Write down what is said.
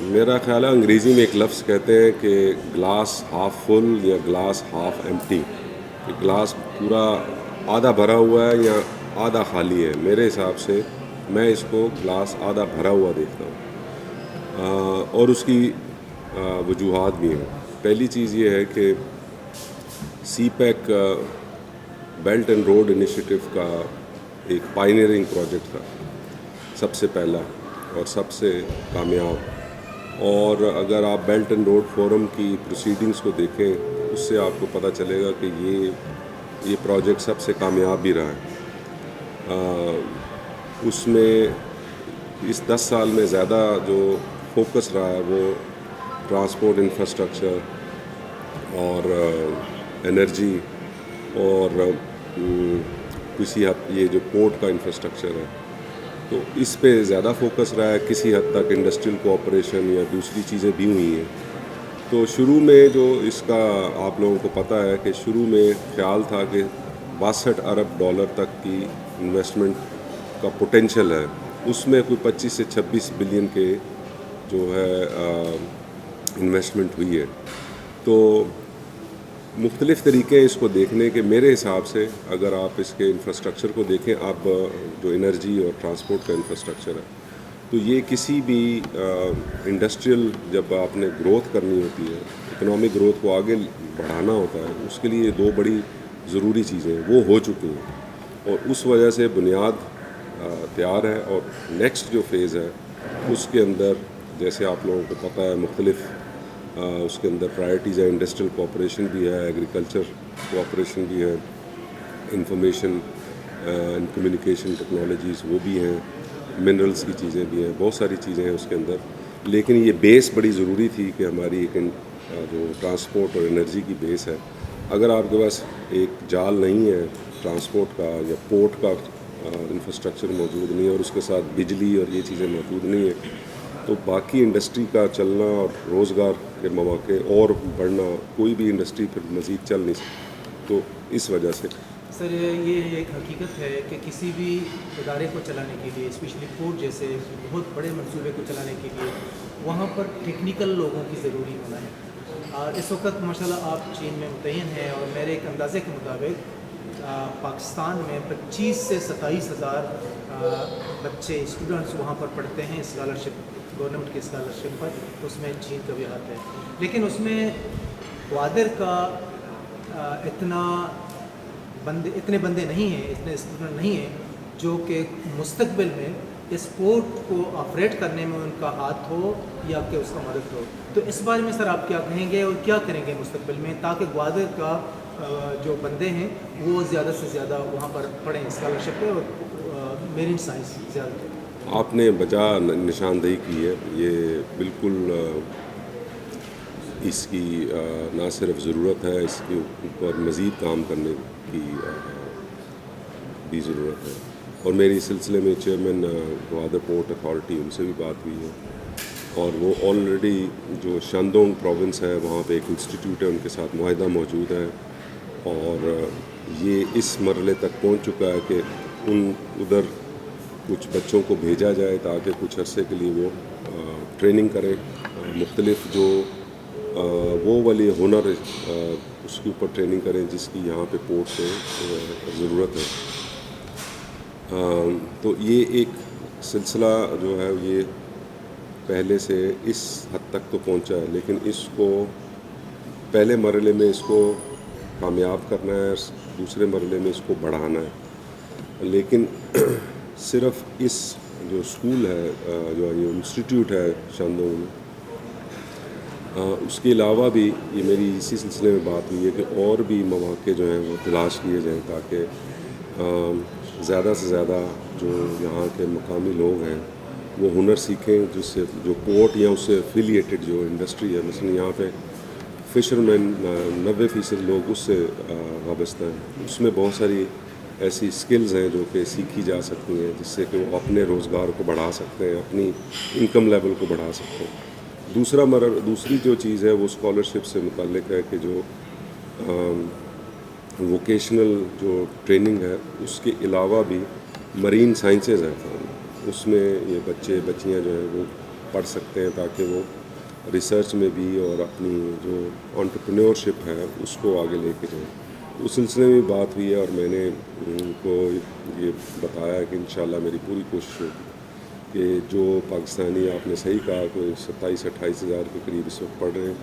میرا خیال ہے انگریزی میں ایک لفظ کہتے ہیں کہ گلاس ہاف فل یا گلاس ہاف ایمٹی، کہ گلاس پورا آدھا بھرا ہوا ہے یا آدھا خالی ہے. میرے حساب سے میں اس کو گلاس آدھا بھرا ہوا دیکھتا ہوں. اور اس کی وجوہات بھی ہیں. پہلی چیز یہ ہے کہ CPEC belt and road initiative کا ایک پائنیئرنگ پروجیکٹ تھا، سب سے پہلا اور سب سے کامیاب. اور اگر آپ بیلٹ اینڈ روڈ فورم کی پروسیڈنگز کو دیکھیں اس سے آپ کو پتہ چلے گا کہ یہ پروجیکٹ سب سے کامیاب بھی رہا ہے. اس میں اس 10 سال میں زیادہ جو فوکس رہا ہے وہ ٹرانسپورٹ انفراسٹرکچر اور انرجی اور کسی حد یہ جو پورٹ کا انفراسٹرکچر ہے تو اس پہ زیادہ فوکس رہا ہے. کسی حد تک انڈسٹریل کوآپریشن یا دوسری چیزیں بھی ہوئی ہیں. تو شروع میں جو اس کا آپ لوگوں کو پتہ ہے کہ شروع میں خیال تھا کہ 62 ارب ڈالر تک کی انویسٹمنٹ کا پوٹینشیل ہے. اس میں کوئی 25 سے 26 بلین کے جو ہے انویسٹمنٹ ہوئی ہے. تو مختلف طریقے ہیں اس کو دیکھنے کے. میرے حساب سے اگر آپ اس کے انفراسٹرکچر کو دیکھیں، آپ جو انرجی اور ٹرانسپورٹ کا انفراسٹرکچر ہے تو یہ کسی بھی انڈسٹریل جب آپ نے گروتھ کرنی ہوتی ہے، اکنامک گروتھ کو آگے بڑھانا ہوتا ہے، اس کے لیے دو بڑی ضروری چیزیں وہ ہو چکی ہیں اور اس وجہ سے بنیاد تیار ہے. اور نیکسٹ جو فیز ہے اس کے اندر جیسے آپ لوگوں کو پتہ ہے مختلف اس کے اندر پرائرٹیز ہے. انڈسٹریل کوآپریشن بھی ہے، ایگریکلچر کوآپریشن بھی ہے، انفارمیشن اینڈ کمیونیکیشن ٹیکنالوجیز وہ بھی ہیں، منرلس کی چیزیں بھی ہیں، بہت ساری چیزیں ہیں اس کے اندر. لیکن یہ بیس بڑی ضروری تھی کہ ہماری ایک جو ٹرانسپورٹ اور انرجی کی بیس ہے. اگر آپ کے پاس ایک جال نہیں ہے ٹرانسپورٹ کا یا پورٹ کا انفراسٹرکچر موجود نہیں ہے اور اس کے ساتھ بجلی اور یہ چیزیں موجود نہیں ہیں تو باقی انڈسٹری کا چلنا اور روزگار کے مواقع اور بڑھنا، کوئی بھی انڈسٹری پھر مزید چل نہیں سکتی. تو اس وجہ سے سر یہ ایک حقیقت ہے کہ کسی بھی ادارے کو چلانے کے لیے، اسپیشلی پورٹ جیسے بہت بڑے منصوبے کو چلانے کے لیے وہاں پر ٹیکنیکل لوگوں کی ضروری ہونا ہے. اس وقت ماشاءاللہ آپ چین میں متعین ہیں اور میرے ایک اندازے کے مطابق پاکستان میں 25 سے 27 ہزار بچے اسٹوڈنٹس وہاں پر پڑھتے ہیں اسکالرشپ، گورنمنٹ کی اسکالرشپ پر. اس میں چین کا بھی ہاتھ ہے، لیکن اس میں کوادر کا اتنے بندے نہیں ہیں، اتنے اسٹوڈنٹ نہیں ہیں جو کہ مستقبل میں اس پورٹ کو آپریٹ کرنے میں ان کا ہاتھ ہو یا کہ اس کا مدد ہو. تو اس بارے میں سر آپ کیا کہیں گے اور کیا کریں گے مستقبل میں تاکہ گوادر کا جو بندے ہیں وہ زیادہ سے زیادہ وہاں پر پڑھیں اسکالرشپ پہ اور میرین سائنس زیادہ کریں؟ آپ نے بجا نشاندہی کی ہے. یہ بالکل اس کی نہ صرف ضرورت ہے، اس کے اوپر مزید کام کرنے کی بھی ضرورت ہے. اور میری سلسلے میں chairman Gwadar port authority in سے بھی بات ہوئی ہے اور وہ آلریڈی جو شاندونگ پروونس ہے وہاں پہ ایک انسٹیٹیوٹ ہے، ان کے ساتھ معاہدہ موجود ہے اور یہ اس مرحلے تک پہنچ چکا ہے کہ ادھر کچھ بچوں کو بھیجا جائے تاکہ کچھ عرصے کے لیے وہ ٹریننگ کریں، مختلف جو وہ والی ہنر اس کے اوپر ٹریننگ کریں جس کی یہاں پہ پورٹ سے ضرورت ہے. تو یہ ایک سلسلہ جو ہے یہ پہلے سے اس حد تک تو پہنچا ہے، لیکن اس کو پہلے مرحلے میں اس کو کامیاب کرنا ہے، دوسرے مرحلے میں اس کو بڑھانا ہے. لیکن صرف اس جو اسکول ہے جو یہ انسٹیٹیوٹ ہے شاندونگ میں، اس کے علاوہ بھی یہ میری اسی سلسلے میں بات ہوئی ہے کہ اور بھی مواقع جو ہیں وہ تلاش کیے جائیں تاکہ زیادہ سے زیادہ جو یہاں کے مقامی لوگ ہیں وہ ہنر سیکھیں، جس سے جو پورٹ یا اس سے افیلیٹڈ جو انڈسٹری ہے، مثلا یہاں پہ فشرمین 90% لوگ اس سے وابستہ ہیں. اس میں بہت ساری ایسی سکلز ہیں جو کہ سیکھی جا سکتی ہیں جس سے کہ وہ اپنے روزگار کو بڑھا سکتے ہیں، اپنی انکم لیول کو بڑھا سکتے ہیں. دوسری جو چیز ہے وہ اسکالرشپ سے متعلق ہے کہ جو ووکیشنل جو ٹریننگ ہے اس کے علاوہ بھی مرین سائنسز ہے، اس میں یہ بچے بچیاں جو ہیں وہ پڑھ سکتے ہیں تاکہ وہ ریسرچ میں بھی اور اپنی جو انٹرپرینورشپ ہے اس کو آگے لے کے جائیں. اس سلسلے میں بات ہوئی ہے اور میں نے ان کو یہ بتایا کہ انشاءاللہ میری پوری کوشش ہوگی کہ جو پاکستانی آپ نے صحیح کہا کوئی 27-28 ہزار کے قریب اس وقت پڑھ رہے ہیں,